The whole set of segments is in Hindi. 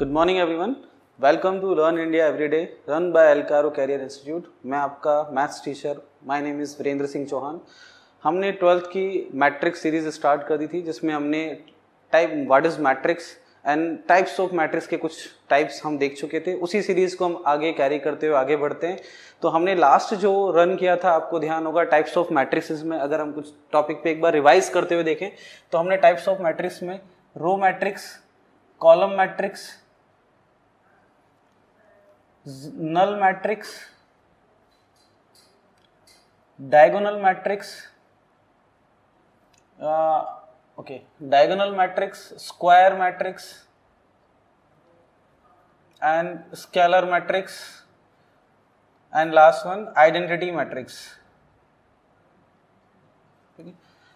Good morning everyone, welcome to learn India everyday run by एलकारो कैरियर इंस्टीट्यूट। मैं आपका maths teacher, my name is Virendra Singh Chauhan. हमने 12th की मैट्रिक्स सीरीज स्टार्ट कर दी थी, जिसमें हमने type what is matrix and types of matrix के कुछ टाइप्स हम देख चुके थे। उसी सीरीज़ को हम आगे कैरी करते हुए आगे बढ़ते हैं। तो हमने लास्ट जो रन किया था, आपको ध्यान होगा, टाइप्स ऑफ मैट्रिक्स में अगर हम कुछ टॉपिक पे एक बार रिवाइज करते हुए देखें तो हमने टाइप्स ऑफ मैट्रिक्स में row matrix, column matrix, null matrix, diagonal matrix, diagonal matrix, square matrix and scalar matrix and last one identity matrix.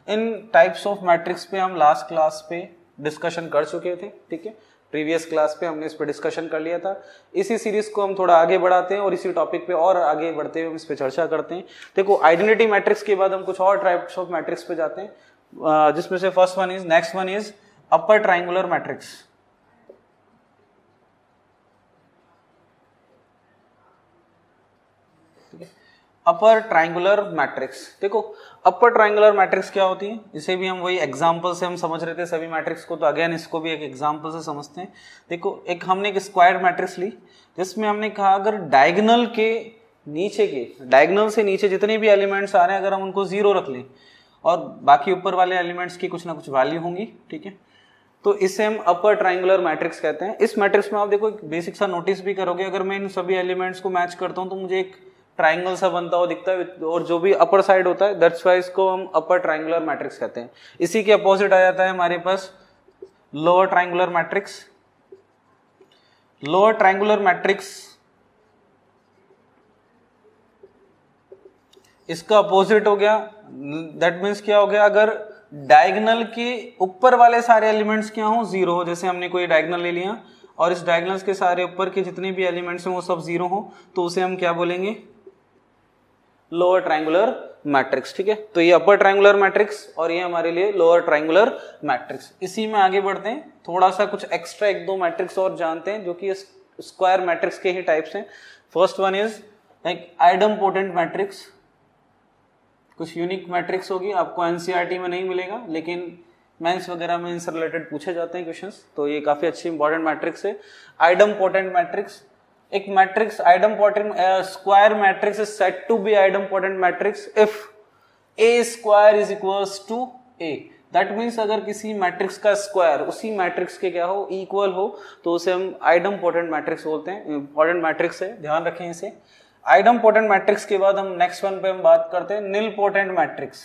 इन टाइप्स ऑफ मैट्रिक्स पे हम लास्ट क्लास पे डिस्कशन कर चुके थे। ठीक है, प्रीवियस क्लास पे हमने इस पे डिस्कशन कर लिया था। इसी सीरीज को हम थोड़ा आगे बढ़ाते हैं और इसी टॉपिक पे और आगे बढ़ते हुए हम इस पे चर्चा करते हैं। देखो, आइडेंटिटी मैट्रिक्स के बाद हम कुछ और टाइप्स ऑफ मैट्रिक्स पे जाते हैं, जिसमें से next one is upper triangular matrix. Upper triangular matrix, देखो अपर ट्रायंगुलर मैट्रिक्स क्या होती है, इसे भी हम वही एग्जांपल से हम समझ रहे थे सभी मैट्रिक्स को, तो अगेन इसको भी एक एग्जांपल से समझते हैं। देखो, हमने एक स्क्वायर मैट्रिक्स ली, जिसमें हमने कहा अगर डायगोनल से नीचे जितने भी एलिमेंट्स आ रहे हैं, अगर हम उनको 0 रख लें और बाकी ऊपर वाले एलिमेंट्स की कुछ ना कुछ वैल्यू होंगी, ठीक है, तो इसे हम अपर ट्रायंगुलर मैट्रिक्स कहते हैं। इस मैट्रिक्स में आप देखो एक बेसिक सा नोटिस भी करोगे, अगर मैं इन सभी एलिमेंट्स को मैच करता हूं तो मुझे एक ट्राइंगल सा बनता हुआ दिखता है, और जो भी अपर साइड होता है दैट्स वाई इसको हम अपर ट्रायंगुलर मैट्रिक्स कहते हैं। इसी के अपोजिट आ जाता है हमारे पास lower triangular matrix. Lower triangular matrix इसका अपोजिट हो गया, दैट मीन्स क्या हो गया, अगर डायगोनल के ऊपर वाले सारे एलिमेंट्स क्या हो, 0 हो। जैसे हमने कोई डायगोनल ले लिया और इस डायगोनल्स के सारे ऊपर के जितने भी एलिमेंट्स हैं वो सब 0 हो, तो उसे हम क्या बोलेंगे, लोअर ट्रायंगुलर मैट्रिक्स। ठीक है, तो ये अपर ट्रायंगुलर मैट्रिक्स और ये हमारे लिए लोअर ट्रायंगुलर मैट्रिक्स। इसी में आगे बढ़ते हैं, थोड़ा सा कुछ एक्स्ट्रा एक दो मैट्रिक्स और जानते हैं जो कि स्क्वायर मैट्रिक्स के ही टाइप्स हैं। First one is like idempotent matrix. कुछ यूनिक मैट्रिक्स होगी, आपको एनसीईआरटी में नहीं मिलेगा, लेकिन मेंस वगैरह में इनसे रिलेटेड पूछे जाते हैं क्वेश्चंस, तो ये काफी अच्छी इंपॉर्टेंट मैट्रिक्स है। आइडमपोटेंट मैट्रिक्स, एक matrix idempotent square matrix is said to be idempotent matrix if A square is equals to A. That means अगर किसी मैट्रिक्स का स्क्वायर उसी मैट्रिक्स के क्या हो, इक्वल हो, तो उसे हम आइडमपोटेंट मैट्रिक्स बोलते हैं। इंपॉर्टेंट मैट्रिक्स है, ध्यान रखें इसे। आइडमपोटेंट मैट्रिक्स के बाद हम नेक्स्ट वन पे हम बात करते हैं निलपोटेंट मैट्रिक्स।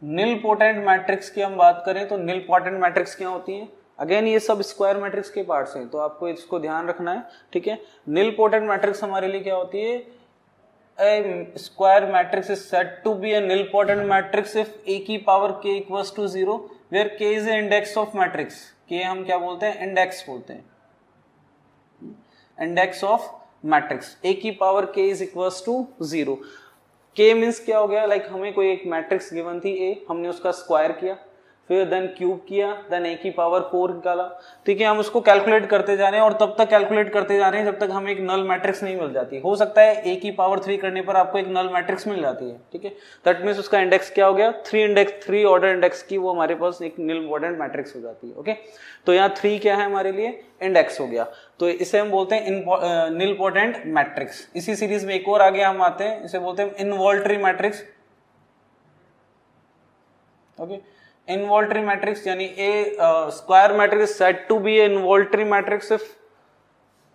निलपोटेंट मैट्रिक्स की हम बात करें तो निलपोटेंट मैट्रिक्स क्या होती हैं, अगेन ये सब स्क्वायर मैट्रिक्स के पार्ट्स हैं, तो आपको इसको ध्यान रखना है। ठीक है, निलपोटेंट मैट्रिक्स हमारे लिए क्या होती है, a square matrix is said to B a nilpotent matrix if A की power k equals to 0 where k is a index of matrix. k हम क्या बोलते हैं, इंडेक्स बोलते हैं, इंडेक्स ऑफ मैट्रिक्स। a की power k is equals to 0। k means क्या हो गया, लाइक हमें कोई एक मैट्रिक्स गिवन थी a, हमने उसका स्क्वायर किया, फिर देन क्यूब किया, देन a की पावर 4 निकाला। ठीक है, हम उसको कैलकुलेट करते जा रहे हैं और तब तक कैलकुलेट करते जा रहे हैं जब तक हमें एक नल मैट्रिक्स नहीं मिल जाती। हो सकता है a की पावर 3 करने पर आपको एक नल मैट्रिक्स मिल जाती है। ठीक है, दैट मीन्स उसका इंडेक्स क्या हो गया, 3 ऑर्डर इंडेक्स की वो हमारे पास एक निलपोटेंट मैट्रिक्स हो जाती है। ओके, तो यहाँ 3 क्या है हमारे लिए, इंडेक्स हो गया, तो इसे हम बोलते हैं निलपोटेंट मैट्रिक्स। इसी सीरीज में एक और आगे हम आते हैं, इसे बोलते हैं involutory matrix. Okay, involutory matrix यानी a square matrix said to B a involutory matrix if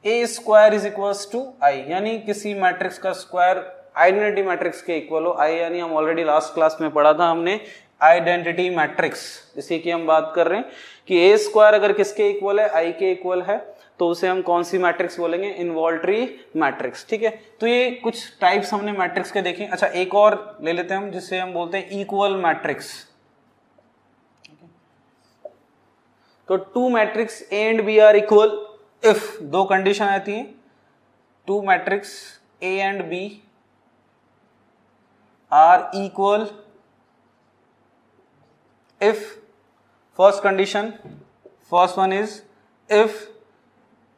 A square is equals to I, यानी किसी मैट्रिक्स का स्क्वायर आइडेंटिटी मैट्रिक्स के इक्वल हो। आई यानी हम ऑलरेडी लास्ट क्लास में पढ़ा था हमने आइडेंटिटी मैट्रिक्स, इसी की हम बात कर रहे हैं कि ए स्क्वायर अगर किसके इक्वल है, आई के इक्वल है, तो उसे हम कौन सी मैट्रिक्स बोलेंगे, इनवॉल्टरी मैट्रिक्स। ठीक है, तो ये कुछ टाइप्स हमने मैट्रिक्स के देखे। अच्छा, एक और ले लेते हैं हम, जिससे हम बोलते हैं इक्वल मैट्रिक्स। तो two matrix a and b are equal if दो कंडीशन आती है, two matrix a and b are equal if first condition first one is if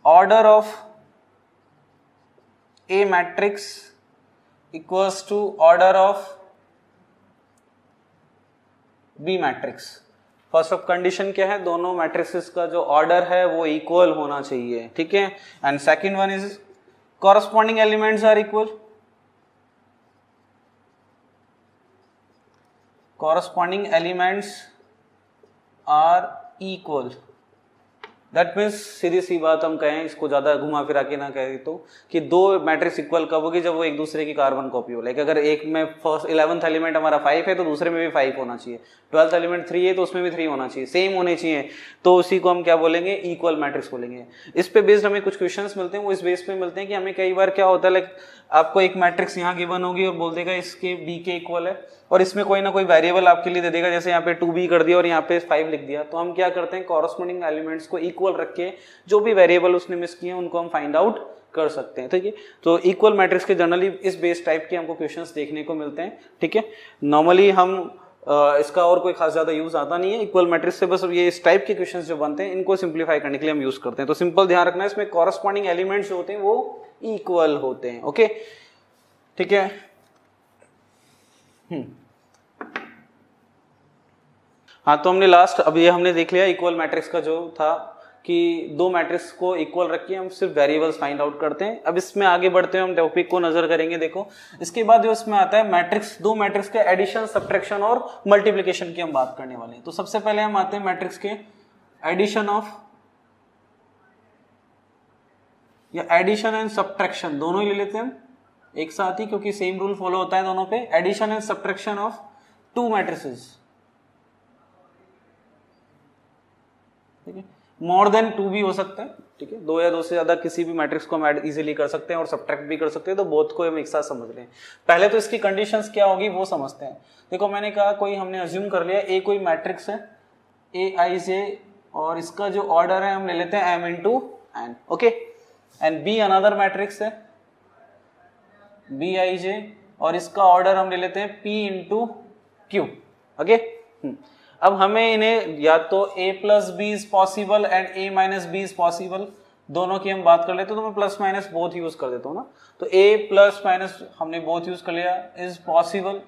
order of a matrix equals to order of b matrix. First of condition क्या है, दोनों मैट्रिक्सेस का जो ऑर्डर है वो इक्वल होना चाहिए, ठीक है। And second one is corresponding elements are equal, corresponding elements are equal। That means सीधी सी बात हम कहें, इसको ज्यादा घुमा फिरा के ना कहें तो, कि दो मैट्रिक्स इक्वल कब होगी, जब वो एक दूसरे की कार्बन कॉपी हो। लाइक अगर एक में फर्स्ट 11th एलिमेंट हमारा 5 है तो दूसरे में भी 5 होना चाहिए, 12th एलिमेंट 3 है तो उसमें भी 3 होना चाहिए, सेम होने चाहिए, तो उसी को हम क्या बोलेंगे, इक्वल मैट्रिक्स बोलेंगे। इस पे बेस्ड हमें कुछ क्वेश्चंस मिलते हैं, वो इस बेस पे मिलते हैं कि हमें कई बार क्या होता है, लाइक आपको एक मैट्रिक्स यहाँ गिवन होगी और बोल देगा इसके बी के इक्वल है, और इसमें कोई ना कोई वेरिएबल आपके लिए दे देगा, जैसे यहाँ पे 2b कर दिया और यहाँ पे 5 लिख दिया, तो हम क्या करते हैं, कॉरस्पॉन्डिंग एलिमेंट्स को इक्वल रख के जो भी वेरिएबल उसने मिस किए हैं उनको हम फाइंड आउट कर सकते हैं, ठीक है। तो इक्वल मैट्रिक्स के जनरली इस बेस टाइप के हमको क्वेश्चंस देखने को मिलते हैं, ठीक है। नॉर्मली हम इसका और कोई खास ज्यादा यूज आता नहीं है इक्वल मैट्रिक्स से, बस ये इस टाइप के क्वेश्चंस जो बनते हैं इनको सिंप्लीफाई करने के लिए हम यूज करते हैं। तो सिंपल ध्यान रखना है, इसमें कॉरस्पॉन्डिंग एलिमेंट्स जो होते हैं वो इक्वल होते हैं, ओके, ठीक है। हाँ, तो हमने लास्ट अब ये हमने देख लिया इक्वल मैट्रिक्स का जो था कि दो मैट्रिक्स को इक्वल रख के हम सिर्फ वेरिएबल्स फाइंड आउट करते हैं। अब इसमें आगे बढ़ते हैं, हम टॉपिक को नजर करेंगे। देखो इसके बाद जो इसमें आता है मैट्रिक्स, दो मैट्रिक्स के एडिशन, सब्ट्रैक्शन और मल्टीप्लिकेशन की हम बात करने वाले हैं। तो सबसे पहले हम आते हैं मैट्रिक्स के एडिशन ऑफ या एडिशन एंड सब्ट्रैक्शन, दोनों ही ले लेते हैं हम एक साथ ही, क्योंकि सेम रूल फॉलो होता है दोनों पे। Addition and subtraction of two matrices, ठीक है। मोर देन 2 भी हो सकता है, ठीक है, दो या दो से ज्यादा किसी भी मैट्रिक्स को हम ऐड इजीली कर सकते हैं और सब्ट्रैक्ट भी कर सकते हैं, तो बोथ को हम एक साथ समझ रहे हैं। पहले तो इसकी कंडीशंस क्या होगी वो समझते हैं। देखो मैंने कहा कोई हमने अज्यूम कर लिया ए कोई मैट्रिक्स है Aij, और इसका जो ऑर्डर है हम ले लेते हैं m into n, okay. And b another matrix है Bij, और इसका ऑर्डर हम ले लेते हैं p इंटू क्यू, ओके। अब हमें इन्हें या तो a plus b is possible and a minus b is possible, दोनों की हम बात कर लेते हैं, तो मैं प्लस माइनस बोथ यूज कर देता हूं ना। तो a प्लस माइनस हमने बोथ यूज कर लिया, इज पॉसिबल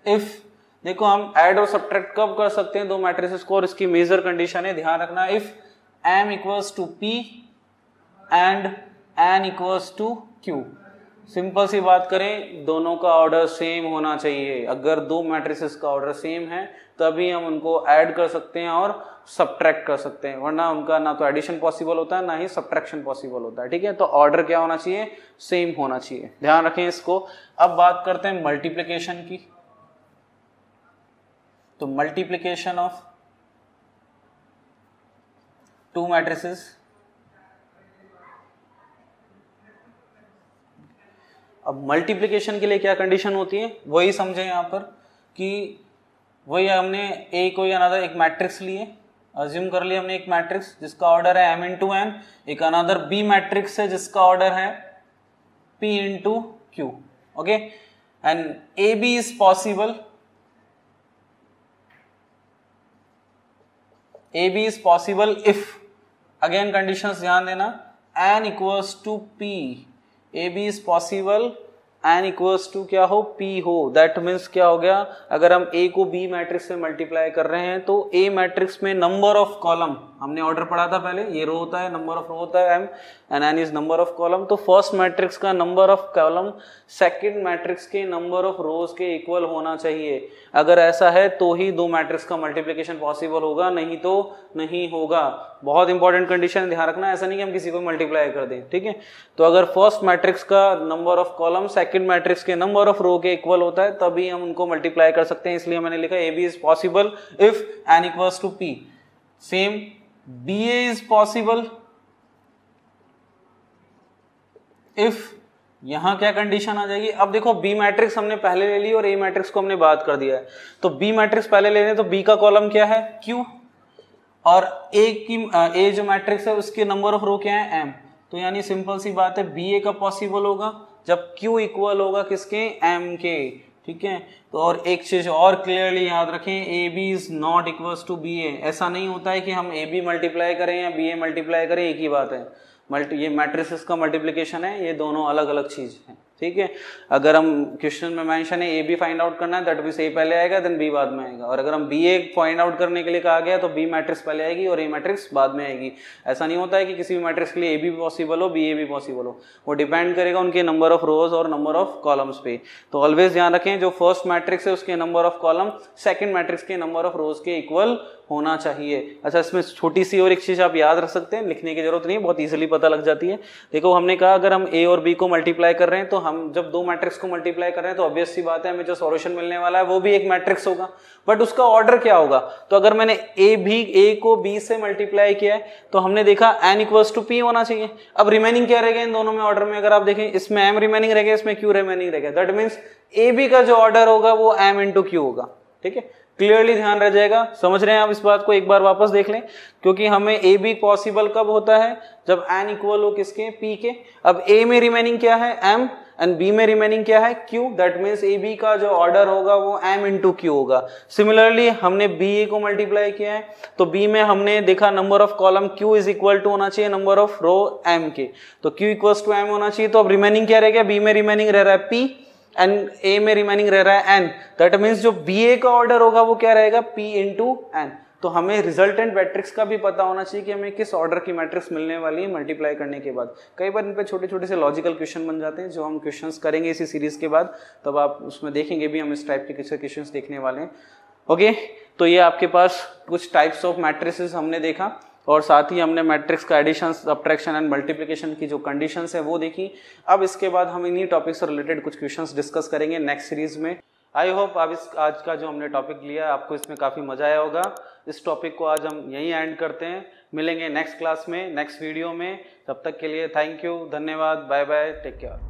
इफ, देखो हम ऐड और सब्ट्रैक्ट कब कर सकते हैं दो मैट्रिसेस को, और इसकी मेजर कंडीशन है, ध्यान रखना, if m equals to p and n equals to q। Simple सी बात करें, दोनों का ऑर्डर सेम होना चाहिए। अगर दो मैट्रिसेस का ऑर्डर सेम है तभी हम उनको ऐड कर सकते हैं और सब्ट्रैक्ट कर सकते हैं, वरना उनका ना तो एडिशन पॉसिबल होता है ना ही सब्ट्रैक्शन पॉसिबल होता है, ठीक है। तो ऑर्डर क्या होना चाहिए, सेम होना चाहिए, ध्यान रखें इसको। अब बात करते हैं मल्टीप्लिकेशन की। तो मल्टीप्लिकेशन ऑफ टू मैट्रिसेस, अब मल्टीप्लिकेशन के लिए क्या कंडीशन होती है वही समझे यहाँ पर, कि वही हमने ए कोई अनदर एक मैट्रिक्स लिए, अज्यूम कर लिया हमने एक मैट्रिक्स जिसका ऑर्डर है m इंटू एन, एक अनदर बी मैट्रिक्स है जिसका ऑर्डर है p into q, okay. And a B is possible, a B is possible if, again conditions ध्यान देना, n equals to p, a B is possible n equals to क्या हो, p हो। दैट मीन्स क्या हो गया, अगर हम a को b मैट्रिक्स से मल्टीप्लाई कर रहे हैं तो a मैट्रिक्स में नंबर ऑफ कॉलम, हमने ऑर्डर पढ़ा था पहले, ये रो होता है, नंबर ऑफ रो होता है m and n is number of column. तो फर्स्ट मैट्रिक्स का number of column second matrix के नंबर ऑफ रोज के इक्वल होना चाहिए। अगर ऐसा है तो ही दो मैट्रिक्स का मल्टीप्लिकेशन पॉसिबल होगा, नहीं तो नहीं होगा। बहुत इंपॉर्टेंट कंडीशन, ध्यान रखना, ऐसा नहीं कि हम किसी को मल्टीप्लाई कर दें, ठीक है। तो अगर फर्स्ट मैट्रिक्स का number of column second matrix के नंबर ऑफ रो के इक्वल होता है तभी हम उनको मल्टीप्लाई कर सकते हैं, इसलिए मैंने लिखा a B is possible if n equals to p। Same b a is possible if, यहां क्या कंडीशन आ जाएगी, अब देखो बी मैट्रिक्स हमने पहले ले ली और ए मैट्रिक्स को हमने बात कर दिया है, तो बी मैट्रिक्स पहले ले लें तो बी का कॉलम क्या है, q, और ए जो मैट्रिक्स है उसके नंबर ऑफ रो क्या है, m। तो यानी सिंपल सी बात है, बी ए का पॉसिबल होगा जब q इक्वल होगा किसके, m के, ठीक है। तो और एक चीज और क्लियरली याद रखें, A B is not equals to B A. ऐसा नहीं होता है कि हम ए बी मल्टीप्लाई करें या बी ए मल्टीप्लाई करें, एक ही बात है। ये मैट्रिसेस का मल्टीप्लिकेशन है, ये दोनों अलग अलग चीज है, ठीक है। अगर हम क्वेश्चन में मेंशन है ए बी फाइंड आउट करना है, दैट मींस ए पहले आएगा देन बी बाद में आएगा। और अगर हम बी ए फाइंड आउट करने के लिए कहा गया तो बी मैट्रिक्स पहले आएगी और ए मैट्रिक्स बाद में आएगी। ऐसा नहीं होता है कि किसी भी मैट्रिक्स के लिए ए बी पॉसिबल हो बी ए भी पॉसिबल हो, वो डिपेंड करेगा उनके नंबर ऑफ रोज और नंबर ऑफ कॉलम्स पे। तो ऑलवेज ध्यान रखें, जो फर्स्ट मैट्रिक्स है उसके number of column second matrix के नंबर ऑफ रोज के इक्वल होना चाहिए। अच्छा, इसमें छोटी सी और एक चीज आप याद रख सकते हैं, लिखने की जरूरत नहीं, बहुत इजीली पता लग जाती है। देखो हमने कहा अगर हम ए और बी को मल्टीप्लाई कर रहे हैं तो हम जब दो मैट्रिक्स को मल्टीप्लाई कर रहे हैं तो ऑब्वियस सी बात है हमें जो सॉल्यूशन मिलने वाला है वो भी एक मैट्रिक्स होगा, बट उसका ऑर्डर क्या होगा। तो अगर मैंने ए को बी से मल्टीप्लाई किया है तो हमने देखा n इक्वल्स टू p होना चाहिए। अब रिमेनिंग क्या रहेगा इन दोनों में ऑर्डर में, अगर आप देखें इसमें m रिमेनिंग रहेगा, इसमें q रिमेनिंग रहेगा, दैट मींस ए बी का जो ऑर्डर होगा वो m इंटू q होगा, ठीक है। क्लियरली ध्यान रह जाएगा, समझ रहे हैं आप इस बात को, एक बार वापस देख लें, क्योंकि हमें ए बी पॉसिबल कब होता है जब n इक्वल हो किसके, p के। अब a में रिमेनिंग क्या है m एंड b में रिमेनिंग क्या है q, that means a b का जो ऑर्डर होगा वो m इंटू q होगा। सिमिलरली हमने बी ए को मल्टीप्लाई किया है तो b में हमने देखा number of column q is equal to होना चाहिए नंबर ऑफ रो m के, तो q इक्वल्स टू m होना चाहिए। तो अब रिमेनिंग क्या रहेगा, b में रिमेनिंग रह रहा है p एंड ए में रिमेनिंग रह रहा है n, दैट मींस जो बी ए का ऑर्डर होगा वो क्या रहेगा p इंटू n। तो हमें रिजल्टेंट मैट्रिक्स का भी पता होना चाहिए कि हमें किस ऑर्डर की मैट्रिक्स मिलने वाली है मल्टीप्लाई करने के बाद। कई बार इन पे छोटे छोटे से लॉजिकल क्वेश्चन बन जाते हैं जो हम क्वेश्चंस करेंगे इसी सीरीज के बाद, तब आप उसमें देखेंगे भी हम इस टाइप के किसी क्वेश्चंस देखने वाले हैं। ओके, तो ये आपके पास कुछ टाइप्स ऑफ मैट्रिसेस हमने देखा और साथ ही हमने मैट्रिक्स का एडिशन, सब्ट्रैक्शन एंड मल्टीप्लिकेशन की जो कंडीशंस है वो देखी। अब इसके बाद हम इन्हीं टॉपिक से रिलेटेड कुछ क्वेश्चंस डिस्कस करेंगे नेक्स्ट सीरीज में। आई होप आप आज का जो हमने टॉपिक लिया आपको इसमें काफ़ी मजा आया होगा। इस टॉपिक को आज हम यहीं एंड करते हैं, मिलेंगे नेक्स्ट क्लास में, नेक्स्ट वीडियो में। तब तक के लिए थैंक यू, धन्यवाद, बाय बाय, टेक केयर।